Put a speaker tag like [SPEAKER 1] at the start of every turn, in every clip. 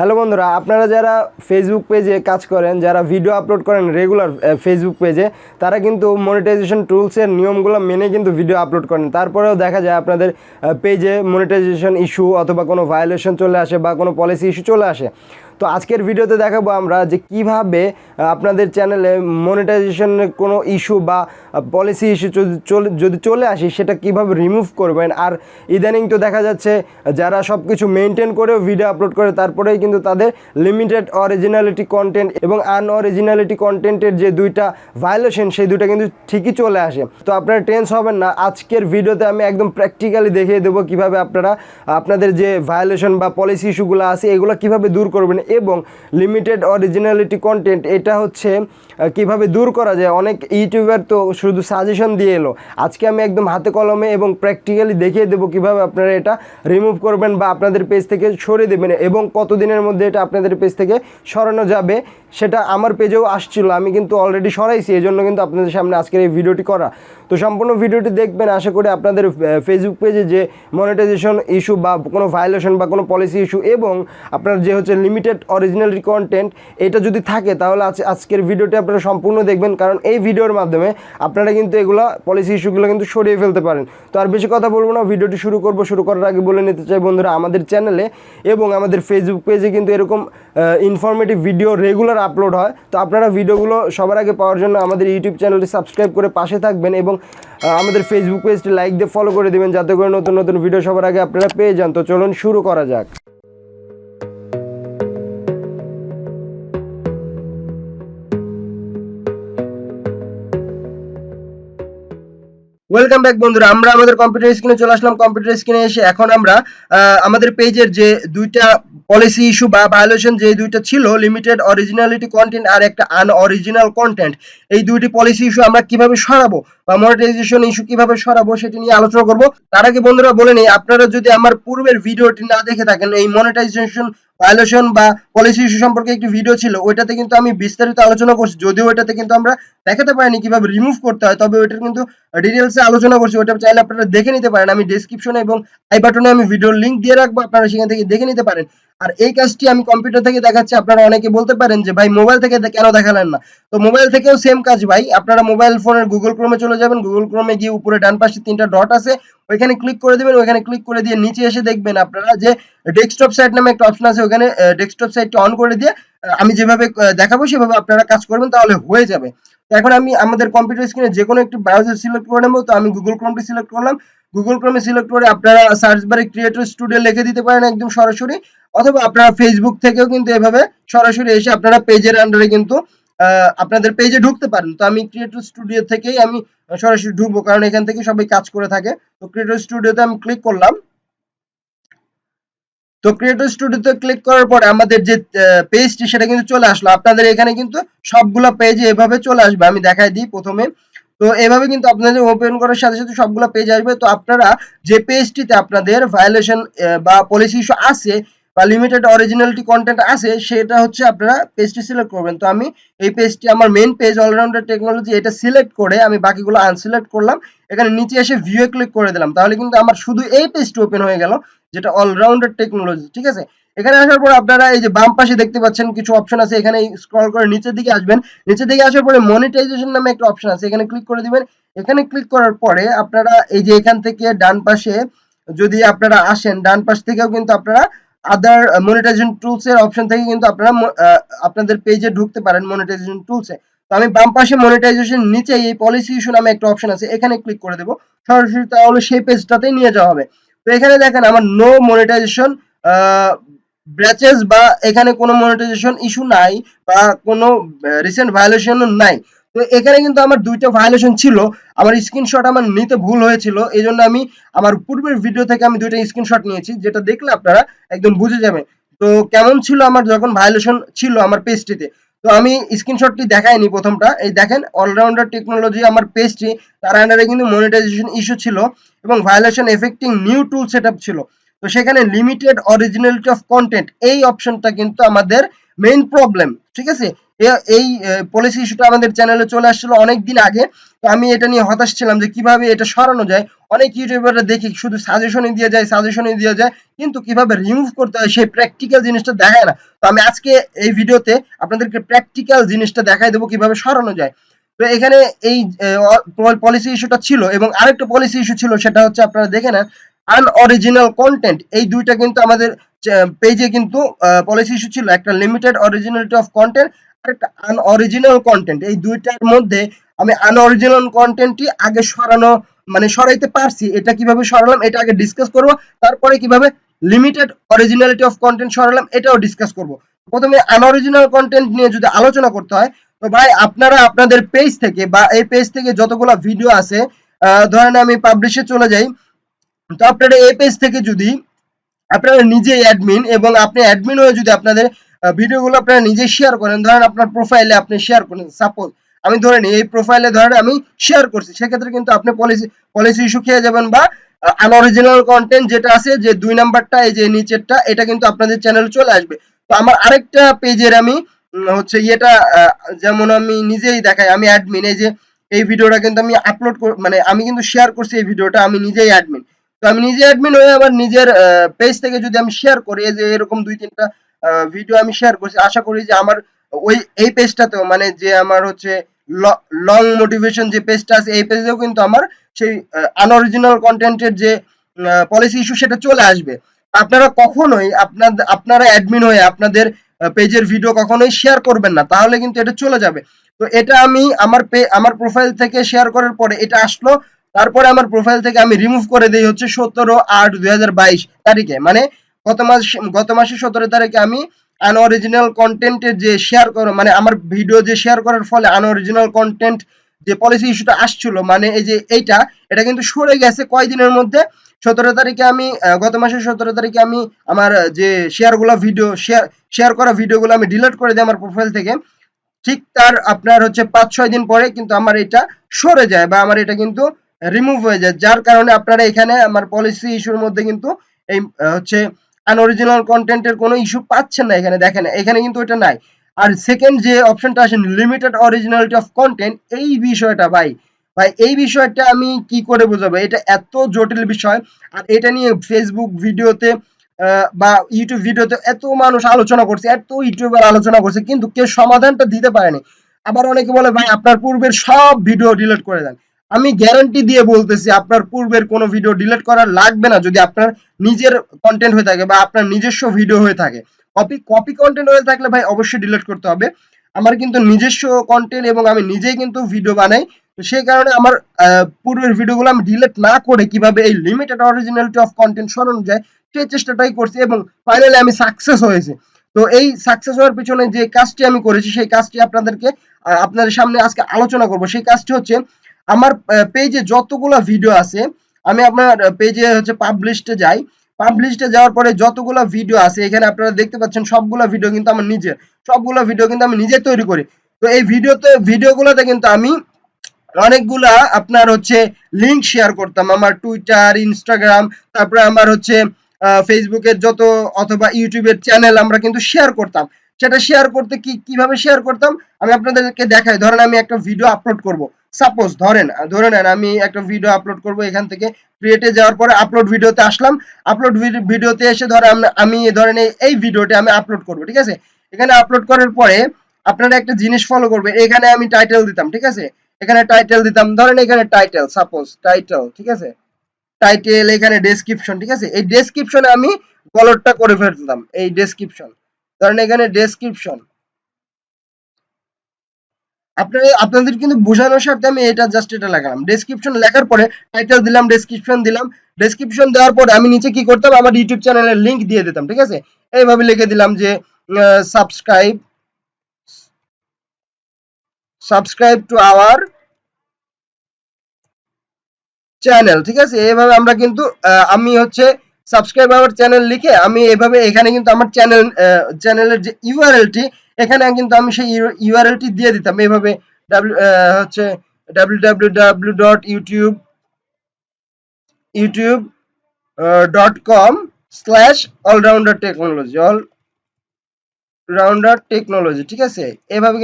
[SPEAKER 1] Hello বন্ধুরা, আপনারা যারা ফেসবুক পেজে কাজ করেন, যারা ভিডিও আপলোড করেন রেগুলার ফেসবুক পেজে, তারা কিন্তু মনিটাইজেশন টুলসের নিয়মগুলো মেনে কিন্তু ভিডিও আপলোড করেন। তারপরেও দেখা যায় আপনাদের পেজে মনিটাইজেশন ইস্যু অথবা কোনো ভায়োলেশন চলে আসে বা কোনো পলিসি ইস্যু চলে আসে। তো আজকের ভিডিওতে দেখাবো আমরা যে কিভাবে আপনাদের চ্যানেলে মনিটাইজেশনের কোনো ইস্যু বা পলিসি ইস্যু যদি চলে আসে সেটা কিভাবে রিমুভ করবেন। আর ইদানিং তো দেখা যাচ্ছে যারা সব কিছু মেনটেন করেও ভিডিও আপলোড করে তারপরেই কিন্তু তাদের লিমিটেড অরিজিনালিটি কন্টেন্ট এবং আনঅরিজিনালিটি কন্টেন্টের যে দুইটা ভায়োলেশন সেই দুইটা কিন্তু ঠিকই চলে আসে। তো আপনারা টেন্স হবেন না, আজকের ভিডিওতে আমি একদম প্র্যাকটিক্যালি দেখিয়ে দেবো কীভাবে আপনারা আপনাদের যে ভায়োলেশন বা পলিসি ইস্যুগুলো আছে এগুলো কীভাবে দূর করবেন এবং লিমিটেড অরিজিনালিটি কন্টেন্ট এটা হচ্ছে কিভাবে দূর করা যায়। অনেক ইউটিউবার তো শুধু সাজেশন দিয়ে এলো, আজকে আমি একদম হাতে কলমে এবং প্র্যাকটিক্যালি দেখিয়ে দেবো কীভাবে আপনারা এটা রিমুভ করবেন বা আপনাদের পেজ থেকে সরিয়ে দেবেন এবং কতদিনের মধ্যে এটা আপনাদের পেজ থেকে সরানো যাবে। সেটা আমার পেজেও আসছিল, আমি কিন্তু অলরেডি সরাইছি, এই জন্য কিন্তু আপনাদের সামনে আজকের এই ভিডিওটি করা। তো সম্পূর্ণ ভিডিওটি দেখবেন, আশা করি আপনাদের ফেসবুক পেজে যে মনিটাইজেশন ইস্যু বা কোনো ভায়োলেশন বা কোনো পলিসি ইস্যু এবং আপনার যে হচ্ছে লিমিটেড অরিজিনালিটি কন্টেন্ট এটা যদি থাকে তাহলে আজকের ভিডিওটি আপনারা সম্পূর্ণ দেখবেন, কারণ এই ভিডিওর মাধ্যমে আপনারা কিন্তু এগুলো পলিসি ইস্যুগুলো কিন্তু সরিয়ে ফেলতে পারেন। তো আর বেশি কথা বলবো না, ভিডিওটি শুরু করার আগে বলে নিতে চাই বন্ধুরা, আমাদের চ্যানেলে এবং আমাদের ফেসবুক পেজে কিন্তু এরকম ইনফরমেটিভ ভিডিও রেগুলার আপলোড হয়। তো আপনারা ভিডিওগুলো সবার আগে পাওয়ার জন্য আমাদের ইউটিউব চ্যানেলটি সাবস্ক্রাইব করে পাশে থাকবেন এবং আমাদের ফেসবুক পেজটি লাইক দিয়ে ফলো করে দেবেন, যাতে করে নতুন নতুন ভিডিও সবার আগে আপনারা পেয়ে যান। তো চলুন শুরু করা যাক। ওয়েলকাম ব্যাক বন্ধুরা, আমরা আমাদের কম্পিউটার স্ক্রিনে চলে আসলাম। কম্পিউটার স্ক্রিনে এসে এখন আমরা আমাদের পেজের যে দুইটা পলিসি ইস্যু বা ভায়োলেশন যে দুইটা ছিল, লিমিটেড অরিজিনালিটি কন্টেন্ট আর একটা আনঅরিজিনাল কন্টেন্ট, এই দুইটি পলিসি ইস্যু আমরা কিভাবে সরাবো বা মনিটাইজেশন ইস্যু কিভাবে সরাবো সেটি নিয়ে আলোচনা করব। তার আগে বন্ধুরা বলে নিই, আপনারা যদি আমার পূর্বের ভিডিওটি না দেখে থাকেন, এই মনিটাইজেশন ভায়োলেশন বা পলিসি ইস্যু সম্পর্কে একটি ভিডিও ছিল, ওইটাতে কিন্তু আমি বিস্তারিত আলোচনা করছি। যদিও ওইটাতে কিন্তু আমরা দেখাতে পারিনি কিভাবে রিমুভ করতে হয়, তবে ওইটার কিন্তু ডিটেলসে আলোচনা করছি। ওটা চাইলে আপনারা দেখে নিতে পারেন, আমি ডেসক্রিপশনে এবং আই বাটনে আমি ভিডিওর লিংক দিয়ে রাখবো, আপনারা সেখান থেকে দেখে নিতে পারেন। আর এই কাজটি আমি কম্পিউটার থেকে দেখাচ্ছি। আপনারা অনেকে বলতে পারেন যে ভাই মোবাইল থেকে কেন দেখালেন না, তো মোবাইল থেকেও সেম কাজ ভাই। আপনারা মোবাইল ফোনের গুগল ক্রোমে চলে যাবেন, গুগল ক্রোমে গিয়ে উপরে ডান পাশে তিনটা ডট আছে, ওইখানে ক্লিক করে দিবেন। ওইখানে ক্লিক করে দিয়ে নিচে এসে দেখবেন আপনারা যে ডেস্কটপ সাইট নামে একটা অপশন আছে, ওখানে ডেস্কটপ সাইটটি অন করে দিয়ে আমি যেভাবে দেখাবো সেভাবে আপনারা কাজ করবেন, তাহলে হয়ে যাবে। তো এখন আমি আমাদের কম্পিউটার স্ক্রিনে যে কোনো একটি ব্রাউজার সিলেক্ট করে নেব। তো আমি গুগল ক্রোমটি সিলেক্ট করলাম। গুগল ক্রোমে সিলেক্ট করে আপনারা সার্চ বারে ক্রিয়েটর স্টুডিও লিখে দিতে পারেন একদম সরাসরি, অথবা আপনারা ফেসবুক থেকেও কিন্তু এভাবে সরাসরি এসে আপনারা পেজের আন্ডারে কিন্তু আপনাদের পেজে ঢুকতে পারেন। তো আমি ক্রিয়েটর স্টুডিও থেকেই আমি সরাসরি ঢুকবো, কারণ এখান থেকে সবাই কাজ করে থাকে। তো ক্রিয়েটর স্টুডিওতে আমি ক্লিক করলাম। তো ক্রিয়েটর স্টুডিওতে ক্লিক করার পরে আমাদের যে পেজটি সেটা কিন্তু চলে আসলো। আপনাদের এখানে কিন্তু সবগুলো পেজে এভাবে চলে আসবে, আমি দেখাই দিই প্রথমে। তো এভাবে কিন্তু আপনাদের ওপেন করার সাথে সাথে সবগুলো পেজ আসবে। তো আপনারা যে পেজটিতে আপনাদের ভায়োলেশন বা পলিসি ইস্যু আছে বা লিমিটেড অরিজিনালিটি কন্টেন্ট আছে, সেটা হচ্ছে আপনারা পেজটি সিলেক্ট করবেন। তো আমি এই পেজটি আমার মেইন পেজ অলরাউন্ডার টেকনোলজি, এটা সিলেক্ট করে আমি বাকিগুলো আনসিলেক্ট করলাম। এখানে নিচে এসে ভিউ এ ক্লিক করে দিলাম, তাহলে কিন্তু আমার শুধু এই পেজটি ওপেন হয়ে গেল, যেটা অলরাউন্ডার টেকনোলজি। ঠিক আছে, এখানে আসার পর আপনারা এই যে বাম পাশে দেখতে পাচ্ছেন কিছু অপশন আছে, এখানে স্ক্রল করে নিচের দিকে আসবেন। নিচের দিকে আসার পরে মনিটাইজেশন নামে একটা অপশন আছে, এখানে ক্লিক করে দিবেন। এখানে ক্লিক করার পরে আপনারা এই যে এখান থেকে ডান পাশে যদি আপনারা আসেন, ডান পাশ থেকেও কিন্তু আপনারা আদার মনিটাইজেশন টুলস এর অপশন থেকে কিন্তু আপনারা আপনাদের পেজে ঢুকতে পারেন মনিটাইজেশন টুলসে। তো আমি বাম পাশে মনিটাইজেশন নিচে এই পলিসি ইস্যু নামে একটা অপশন আছে, এখানে ক্লিক করে দেব সরাসরি, তাহলে সেই পেজটাতেই নিয়ে যাওয়া হবে। তো এখানে দেখেন আমার নো মনিটাইজেশন ব্র্যাচেস বা এখানে কোনো মনিটাইজেশন ইস্যু নাই বা কোনো রিসেন্ট ভায়োলেশনও নাই। তো এখানে কিন্তু আমার দুইটা ভায়োলেশন ছিল, আমার স্ক্রিনশট আমার নিতে ভুল হয়েছিল, এই জন্য আমি আমার পূর্বের ভিডিও থেকে আমি দুইটা স্ক্রিনশট নিয়েছি, যেটা দেখলে আপনারা একদম বুঝে যাবেন তো কেমন ছিল আমার যখন ভায়োলেশন ছিল আমার পেজটিতে। তো আমি স্ক্রিনশটটি দেখাইনি প্রথমটা, এই দেখেন অলরাউন্ডার টেকনোলজি আমার পেজটি, তার আন্ডারে কিন্তু মনিটাইজেশন ইস্যু ছিল এবং ভায়োলেশন এফেক্টিং নিউ টুল সেটআপ ছিল। তো সেখানে লিমিটেড অরিজিনালিটি অফ কন্টেন্ট এই অপশনটা কিন্তু আমাদের মেইন প্রবলেম। ঠিক আছে, এই পলিসি ইস্যুটা আমাদের চ্যানেলে চলে আসছিল অনেক দিন আগে। তো আমি এটা নিয়ে হতাশ ছিলাম যে কিভাবে এটা সরানো যায়। অনেক ইউটিউবাররা দেখি শুধু সাজেশনই দিয়ে যায়, সাজেশনই দিয়ে যায়, কিন্তু কিভাবে রিমুভ করতে হয় সেই প্র্যাকটিক্যাল জিনিসটা দেখায় না। তো আমি আজকে এই ভিডিওতে আপনাদেরকে প্র্যাকটিক্যাল জিনিসটা দেখাই দেবো কিভাবে সরানো যায়। তো এখানে এই পলিসি ইস্যুটা ছিল, এবং আরেকটা পলিসি ইস্যু ছিল, সেটা হচ্ছে আপনারা দেখে নেন, আনঅরিজিনাল কন্টেন্ট। এই দুইটা কিন্তু আমাদের পেজে কিন্তু পলিসি ইস্যু ছিল, একটা লিমিটেড অরিজিনালিটি অফ কন্টেন্ট আর একটা আনঅরিজিনাল কন্টেন্ট। এই দুইটার মধ্যে আমি আনঅরিজিনাল কন্টেন্টটি আগে সরানো, মানে সরাইতে পারছি। এটা কিভাবে সরালাম এটা আগে ডিসকাস করব, তারপরে কিভাবে লিমিটেড অরিজিনালিটি অফ কন্টেন্ট সরালাম এটাও ডিসকাস করব। প্রথমে আনঅরিজিনাল কন্টেন্ট নিয়ে যদি আলোচনা করতে হয়, তো ভাই আপনারা আপনাদের পেজ থেকে বা এই পেজ থেকে যতগুলো ভিডিও আছে, ধরেন আমি পাবলিশে চলে যাই, তো আপনারা এই পেজ থেকে যদি আপনারা নিজেই অ্যাডমিন, এবং আপনি অ্যাডমিন হয়ে যদি আপনাদের ভিডিওগুলো আপনারা নিজে শেয়ার করেন, ধরেন আপনার প্রোফাইলে আপনি শেয়ার করেন, সাপোজ আমি ধরে নিই এই প্রোফাইলে ধরেন আমি শেয়ার করছি, সেক্ষেত্রে কিন্তু আপনি পলিসি পলিসি ইস্যু খেয়ে যাবেন, বা আনঅরিজিনাল কন্টেন্ট যেটা আছে যে 2 নাম্বারটা, এই যে নিচেরটা, এটা কিন্তু আপনাদের চ্যানেলে চলে আসবে। তো আমার আরেকটা পেজের আমি হচ্ছে ইয়েটা, যেমন আমি নিজেই দেখাই, আমি অ্যাডমিন, এই যে এই ভিডিওটা কিন্তু আমি আপলোড মানে আমি কিন্তু শেয়ার করছি এই ভিডিওটা, আমি নিজেই অ্যাডমিন। তো আমি নিজে অ্যাডমিন হয়ে আমার নিজের পেজ থেকে যদি আমি শেয়ার করি, এই যে এরকম 2-3টা ভিডিও আমি শেয়ার করছি, আশা করি যে আমার ওই এই পেজটাতেও, মানে যে আমার হচ্ছে লং মোটিভেশন যে পেজটা আছে, এই পেজেও কিন্তু আমার সেই আনঅরিজিনাল কন্টেন্টের যে পলিসি ইস্যু সেটা চলে আসবে। আপনারা কখনোই আপনারা অ্যাডমিন হয়ে আপনাদের পেজের ভিডিও কখনোই শেয়ার করবেন না, তাহলে কিন্তু এটা চলে যাবে। তো এটা আমি আমার প্রোফাইল থেকে শেয়ার করার পরে এটা আসলো, তারপরে আমার প্রোফাইল থেকে আমি রিমুভ করে দেই হচ্ছে 17/8/2022 তারিখে, মানে গত মাসের 17 তারিখে আমি আনঅরিজিনাল কন্টেন্টের যে শেয়ার করো, মানে আমার ভিডিও যে শেয়ার করার ফলে আনঅরিজিনাল কন্টেন্ট যে পলিসি ইস্যুটা আসছিল, মানে এই যে এটা কিন্তু সরে গেছে কয়দিনের মধ্যে। 17 তারিখে আমি গত মাসের 17 তারিখে আমি আমার যে শেয়ারগুলো ভিডিও শেয়ার করা ভিডিওগুলো আমি ডিলিট করে দিই আমার প্রোফাইল থেকে। ঠিক তার আপনার হচ্ছে 5-6 দিন পরে কিন্তু আমার এটা সরে যায়, বা আমার এটা কিন্তু রিমুভ হয়ে যায়, যার কারণে আপনারা এখানে আমার পলিসি ইস্যুর মধ্যে কিন্তু এই হচ্ছে আনঅরিজিনাল কন্টেন্টের কোনো ইস্যু পাচ্ছেন না। এখানে দেখেন, এখানে কিন্তু এটা নাই। আর সেকেন্ড যে অপশনটা আসে লিমিটেড অরিজিনালিটি অফ কন্টেন্ট, এই বিষয়টা ভাই, এই বিষয়টা আমি কি করে বোঝাবো, এটা এত জটিল বিষয়। আর এটা নিয়ে ফেসবুক ভিডিওতে বা ইউটিউব ভিডিওতে এত মানুষ আলোচনা করছে, এত ইউটিউবার আলোচনা করছে, কিন্তু কেউ সমাধানটা দিতে পারেনি। আবার অনেকে বলে ভাই আপনার পূর্বের সব ভিডিও ডিলিট করে দেন। আমি গ্যারান্টি দিয়ে বলতেছি আপনার পূর্বের কোনো ভিডিও ডিলিট করা লাগবে না, যদি আপনার নিজের কন্টেন্ট হয়ে থাকে বা আপনার নিজস্ব ভিডিও হয়ে থাকে। কপি কন্টেন্ট হয়ে থাকলে ভাই অবশ্যই ডিলিট করতে হবে। আমার কিন্তু নিজস্ব কন্টেন্ট, এবং আমি নিজেই কিন্তু ভিডিও বানাই। তো সেই কারণে আমার পূর্বের ভিডিওগুলো আমি ডিলিট না করে কিভাবে এই লিমিটেড অরিজিনালিটি অফ কন্টেন্ট সরানো যায় সেই চেষ্টাটাই করছি, এবং ফাইনালি আমি সাকসেস হয়েছি। তো এই সাকসেস হওয়ার পিছনে যে কাজটি আমি করেছি, সেই কাজটি আপনাদেরকে আপনাদের সামনে আজকে আলোচনা করব। সেই কাজটি হচ্ছে, আমার পেজে যতগুলো ভিডিও আছে, আমি আপনার পেজে হচ্ছে পাবলিশডে যাই। পাবলিশডে যাওয়ার পরে যতগুলো ভিডিও আছে, এখানে আপনারা দেখতে পাচ্ছেন সবগুলো ভিডিও কিন্তু আমার নিজের, সবগুলো ভিডিও কিন্তু আমি নিজে তৈরি করি। তো এই ভিডিওগুলোতে কিন্তু আমি অনেকগুলা আপনার হচ্ছে লিঙ্ক শেয়ার করতাম, আমার টুইটার, ইনস্টাগ্রাম, তারপরে আমার হচ্ছে ফেসবুকের যত, অথবা ইউটিউবের চ্যানেল আমরা কিন্তু শেয়ার করতাম। সেটা শেয়ার করতে কিভাবে শেয়ার করতাম আমি আপনাদেরকে দেখাই। ধরেন আমি একটা ভিডিও আপলোড করব, সাপোজ ধরে নেন আমি একটা ভিডিও আপলোড করব, এখান থেকে ক্রিয়েটে যাওয়ার পরে আপলোড ভিডিওতে আসলাম। আপলোড ভিডিওতে এসে আমি ধরেন এই ভিডিওটা আমি আপলোড করব, ঠিক আছে। এখানে আপলোড করার পরে আপনারা একটা জিনিস ফলো করবে, এখানে আমি টাইটেল দিতাম, ঠিক আছে। এখানে টাইটেল দিতাম, ধরেন এখানে টাইটেল, সাপোজ টাইটেল, ঠিক আছে। টাইটেল, এখানে ডেসক্রিপশন, ঠিক আছে। এই ডেসক্রিপশনে আমি কলরটা করে ফেলতাম, এই ডেসক্রিপশন, ধরেন এখানে ডেসক্রিপশন। আপনাদের কিন্তু বোঝানোর স্বার্থে আমি এটা জাস্ট এটা লাগালাম, ডেসক্রিপশন লেখার পরে টাইটেল দিলাম, ডেসক্রিপশন দিলাম। ডেসক্রিপশন দেওয়ার পরে আমি নিচে কি করতাম, আমার ইউটিউব চ্যানেলের লিংক দিয়ে দিতাম, ঠিক আছে। এইভাবে লিখে দিলাম যে subscribe subscribe to our channel, ঠিক আছে। এভাবে আমরা কিন্তু আমি হচ্ছে সাবস্ক্রাইব আওয়ার চ্যানেল লিখে আমি এভাবে এখানে কিন্তু আমার চ্যানেলের যে ইউআরএলটি, এখানে কিন্তু আমি সেই ইউআরএলটি দিয়ে দিতাম এইভাবে, হচ্ছে www.youtube.com/allrounder technology, অলরাউন্ডার টেকনোলজি, ঠিক আছে। এভাবে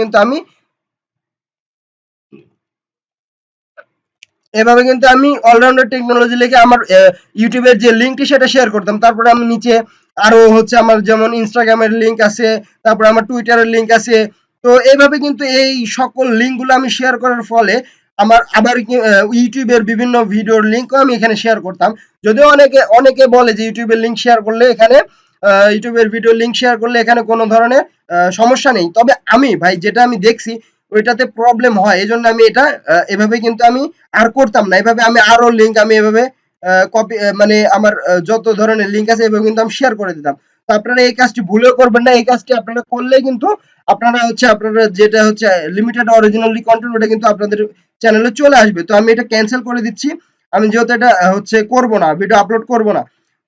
[SPEAKER 1] কিন্তু আমি অলরাউন্ডার টেকনোলজি লিখে আমার ইউটিউবের যে লিঙ্কটি সেটা শেয়ার করতাম। তারপরে আমি নিচে আরো হচ্ছে আমার যেমন ইনস্টাগ্রামের লিঙ্ক আছে, তারপরে আমার টুইটারের লিঙ্ক আছে। তো এইভাবে কিন্তু এই সকল লিঙ্কগুলো আমি শেয়ার করার ফলে আমার আবার ইউটিউবের বিভিন্ন ভিডিওর লিঙ্কও আমি এখানে শেয়ার করতাম। যদিও অনেকে অনেকে বলে যে ইউটিউবের লিঙ্ক শেয়ার করলে এখানে ইউটিউবের ভিডিও লিঙ্ক শেয়ার করলে এখানে কোনো ধরনের সমস্যা নেই। তবে আমি ভাই যেটা আমি দেখছি ওইটাতে প্রবলেম হয়, এই জন্য আমি এটা এভাবে কিন্তু আমি আর করতাম না। এভাবে আমি আরো লিঙ্ক আমি এভাবে কপি মানে আমার যত ধরনের লিঙ্ক আছে এভাবে কিন্তু আমি শেয়ার করে দিতাম। তো আপনারা এই কাজটি ভুলেও করবেন না। এই কাজটি আপনারা করলে কিন্তু আপনারা যেটা হচ্ছে লিমিটেড অরিজিনালি কন্টেন্ট ওটা কিন্তু আপনাদের চ্যানেলে চলে আসবে। তো আমি এটা ক্যান্সেল করে দিচ্ছি। আমি যেহেতু এটা হচ্ছে করব না, ভিডিও আপলোড করব না।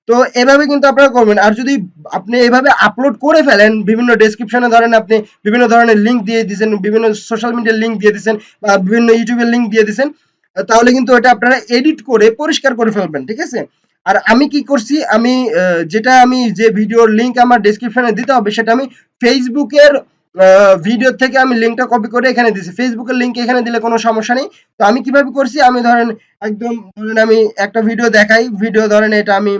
[SPEAKER 1] তো এভাবে কিন্তু আপনারা করবেন। আর যদি আপনি এভাবে আপলোড করে ফেলেন, বিভিন্ন ডেসক্রিপশনে ধরেন আপনি বিভিন্ন ধরনের লিঙ্ক দিয়ে দিয়েছেন, বিভিন্ন সোশ্যাল মিডিয়ার লিঙ্ক দিয়ে দিয়েছেন বা বিভিন্ন ইউটিউবের লিঙ্ক দিয়ে দিয়েছেন, তাহলে কিন্তু ওটা আপনারা এডিট করে পরিষ্কার করে ফেলবেন, ঠিক আছে। আর আমি কি করছি, আমি আমি যে ভিডিওর লিঙ্ক আমার ডেসক্রিপশনে দিতে হবে সেটা আমি ফেসবুকের ভিডিও থেকে আমি লিঙ্কটা কপি করে এখানে দিছি। ফেসবুকের লিঙ্ক এখানে দিলে কোনো সমস্যা নেই। তো আমি কিভাবে করছি, আমি ধরেন একদম ধরেন আমি একটা ভিডিও দেখাই, ভিডিও ধরেন এটা আমি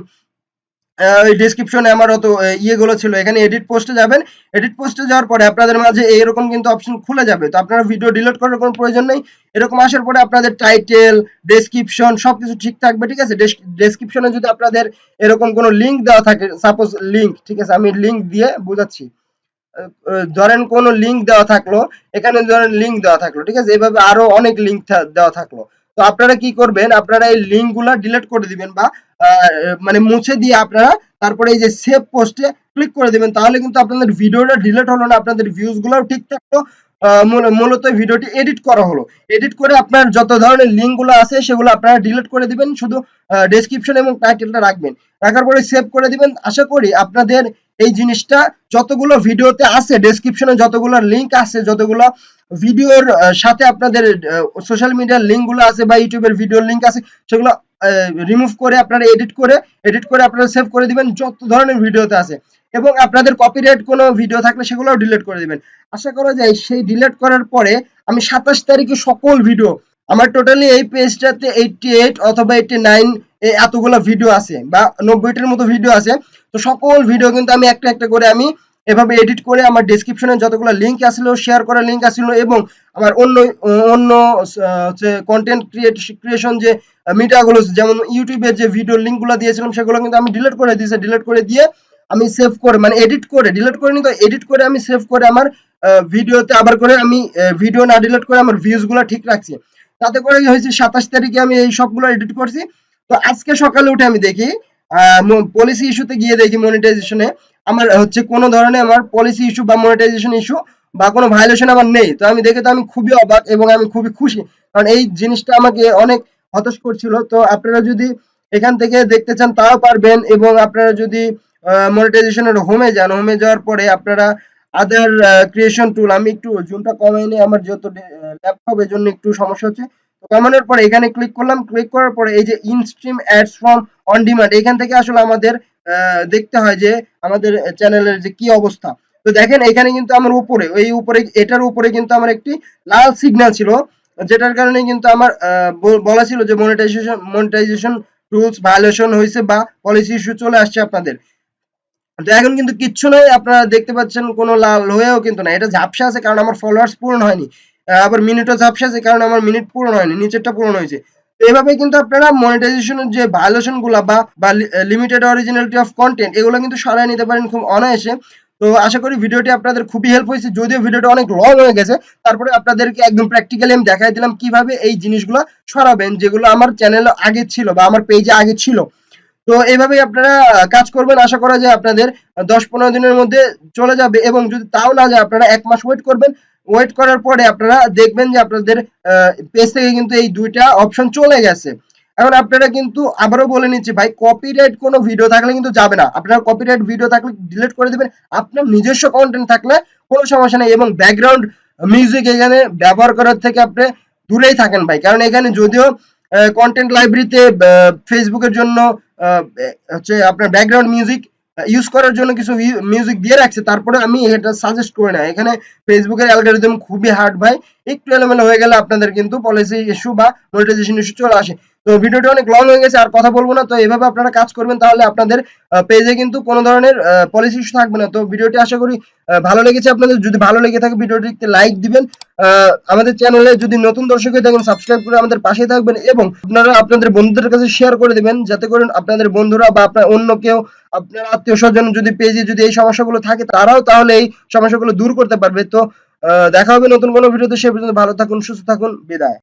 [SPEAKER 1] ওই ডেসক্রিপশনে আমার অত ইয়েগুলো ছিল, এখানে এডিট পোস্টে যাবেন। এডিট পোস্টে যাওয়ার পরে আপনাদের মাঝে এরকম কিন্তু অপশন খুলে যাবে। তো আপনারা ভিডিও ডিলিট করার কোনো প্রয়োজন নেই। এরকম আসার পরে আপনাদের টাইটেল, ডেসক্রিপশন সবকিছু ঠিক থাকবে, ঠিক আছে। ডেসক্রিপশনে যদি আপনাদের এরকম কোনো লিঙ্ক দেওয়া থাকে, সাপোজ লিঙ্ক, ঠিক আছে, আমি লিঙ্ক দিয়ে বুঝাচ্ছি। ধরেন কোনো লিঙ্ক দেওয়া থাকলো, এখানে ধরেন লিঙ্ক দেওয়া থাকলো, ঠিক আছে, এভাবে আরো অনেক লিঙ্ক দেওয়া থাকলো। তো আপনারা কি করবেন, আপনারা এই লিঙ্ক গুলা ডিলিট করে দিবেন বা মানে মুছে দিয়ে আপনারা তারপরে এই যে সেভ পোস্টে ক্লিক করে দিবেন। তাহলে কিন্তু আপনাদের ভিডিওটা ডিলিট হলো না, আপনাদের ভিউজ গুলাও ঠিক থাকলো। মূলত ভিডিওটি এডিট করা হলো। এডিট করে আপনার যত ধরনের লিঙ্ক গুলো আছে সেগুলো আপনারা ডিলিট করে দিবেন, শুধু ডেসক্রিপশন এবং টাইটেলটা রাখবেন। রাখার পরে সেভ করে দিবেন। আশা করি আপনাদের এই জিনিসটা যতগুলো ভিডিওতে আছে, ডেসক্রিপশনে যতগুলো লিঙ্ক আছে, যতগুলো ভিডিওর সাথে আপনাদের সোশ্যাল মিডিয়ার লিঙ্ক গুলো আছে বা ইউটিউবের ভিডিওর লিঙ্ক আছে, সেগুলো রিমুভ করে আপনারা এডিট করে আপনারা সেভ করে দিবেন যত ধরনের ভিডিওতে আছে। এবং আপনাদের কপিরাইট কোনো ভিডিও থাকলে সেগুলোও ডিলিট করে দিবেন। আশা করা যায় সেই ডিলিট করার পরে আমি 27 তারিখে সকল ভিডিও আমার টোটালি এই পেজটাতে 88 অথবা 89 এতগুলো ভিডিও আছে বা 90টার মতো ভিডিও আছে। তো সকল ভিডিও কিন্তু আমি একটা একটা করে আমি এভাবে এডিট করে আমার ডেসক্রিপশনে যতগুলো লিঙ্ক আসলো, শেয়ার করা লিঙ্ক আসলো এবং আমার অন্য অন্য হচ্ছে কন্টেন্ট ক্রিয়েশন যে মিডিয়াগুলো, যেমন ইউটিউবের যে ভিডিও লিঙ্কগুলো দিয়েছিলাম সেগুলো কিন্তু আমি ডিলিট করে দিয়েছি। ডিলিট করে দিয়ে আমি সেভ করে মানে এডিট করে, ডিলিট করে নি তো এডিট করে আমি সেভ করে আমার ভিডিওতে আবার করে আমি ভিডিও না ডিলিট করে আমার ভিউজ গুলো ঠিক রাখছি। তাতে করে কি হয়েছে, 27 তারিখে আমি এই সবগুলো এডিট করছি। তো আজকে সকালে উঠে আমি দেখি পলিসি ইস্যুতে গিয়ে দেখি মনিটাইজেশনে আমার হচ্ছে কোনো ধরনের আমার পলিসি ইস্যু বা মনিটাইজেশন ইস্যু বা কোনো ভায়োলেশন আমার নেই। তো আমি দেখে তো আমি খুবই অবাক এবং আমি খুবই খুশি, কারণ এই জিনিসটা আমাকে অনেক হতাশ করছিল। তো আপনারা যদি এখান থেকে দেখতে চান তাও পারবেন। এবং আপনারা যদি মনিটাইজেশনের হোমে যান, হোমে যাওয়ার পরে আপনারা আদার ক্রিয়েশন টুল, আমি একটু জুমটা কমাই নিই, আমার যেহেতু ল্যাপটপ এর জন্য একটু সমস্যা হচ্ছে। তো কমানোর পরে এখানে ক্লিক করলাম। ক্লিক করার পরে এই যে instream ads from on demand, এখান থেকে আসলে আমাদের দেখতে হয় যে আমাদের চ্যানেলের যে কি অবস্থা। তো দেখেন এখানে কিন্তু আমার উপরে এই উপরে এটার উপরে কিন্তু আমার একটি লাল সিগন্যাল ছিল, যেটার কারণে কিন্তু আমার বলা ছিল যে মনিটাইজেশন রুলস ভায়োলেশন হয়েছে বা পলিসি ইস্যু চলে আসছে আপনাদের। তো এখন কিন্তু কিচ্ছু নাই, আপনারা দেখতে পাচ্ছেন কোনো লাল হয়েও কিন্তু না, এটা ঝাপসা আছে কারণ আমার ফলোয়ার্স পূরণ হয়নি। আবার মিনিটও ঝাপসা আছে কারণ আমার মিনিট পূরণ হয়নি, নিচেরটা পূরণ হয়েছে। তো এভাবে কিন্তু আপনারা মনিটাইজেশনের যে ভায়োলেশন গুলা বা লিমিটেড অরিজিনালিটি অফ কন্টেন্ট এগুলো কিন্তু সরাই নিতে পারেন খুব অনায়াসে। তো আশা করি ভিডিওটি আপনাদের খুবই হেল্প হয়েছে, যদিও ভিডিওটা অনেক লং হয়ে গেছে, তারপরে আপনাদেরকে একদম প্র্যাকটিক্যালি আমি দেখাই দিলাম কিভাবে এই জিনিসগুলো সরাবেন যেগুলো আমার চ্যানেলে আগে ছিল বা আমার পেজে আগে ছিল। তো এইভাবেই আপনারা কাজ করবেন। আশা করা যায় আপনাদের 10-15 দিনের মধ্যে চলে যাবে। এবং যদি তাও না যায় আপনারা 1 মাস ওয়েট করবেন। ওয়েট করার পরে আপনারা দেখবেন যে আপনাদের পেজ থেকে কিন্তু এই দুইটা অপশন চলে গেছে। এখন আপনারা কিন্তু আবারও বলে নিচ্ছি ভাই, কপিরাইট কোনো ভিডিও থাকলে কিন্তু যাবে না। আপনারা কপিরাইট ভিডিও থাকলে ডিলিট করে দিবেন। আপনার নিজস্ব কন্টেন্ট থাকলে কোনো সমস্যা নেই। এবং ব্যাকগ্রাউন্ড মিউজিক এখানে ব্যবহার করার থেকে আপনি দূরেই থাকেন ভাই, কারণ এখানে যদিও কন্টেন্ট লাইব্রেরিতে ফেসবুকের জন্য হচ্ছে আপনার ব্যাকগ্রাউন্ড মিউজিক ইউজ করার জন্য কিছু মিউজিক দিয়ে রাখছে, তারপরে আমি এটা সাজেস্ট করি না। এখানে ফেসবুকের অ্যালগরিদম খুবই হার্ড ভাই, একটু এলোমেলো হয়ে গেলে আপনাদের কিন্তু পলিসি ইস্যু বা মনিটাইজেশন ইস্যু চলে আসে। তো ভিডিওটি অনেক লং হয়ে গেছে, আর কথা বলবো না। তো এভাবে আপনারা কাজ করবেন, তাহলে আপনাদের পেজে কিন্তু কোনো ধরনের পলিসি ইস্যু থাকবে না। তো ভিডিওটি আশা করি ভালো লেগেছে আপনাদের। যদি ভালো লেগে থাকে ভিডিওটিতে লাইক দিবেন, আমাদের চ্যানেলে যদি নতুন দর্শক হয়ে থাকেন সাবস্ক্রাইব করে আমাদের পাশে থাকবেন, এবং আপনারা আপনাদের বন্ধুদের কাছে শেয়ার করে দিবেন, যাতে করে আপনাদের বন্ধুরা বা আপনার অন্য কেউ, আপনার আত্মীয় স্বজন যদি পেজে যদি এই সমস্যাগুলো থাকে, তারাও তাহলে এই সমস্যাগুলো দূর করতে পারবে। তো দেখা হবে নতুন কোনো ভিডিওতে, সে পর্যন্ত ভালো থাকুন, সুস্থ থাকুন, বিদায়।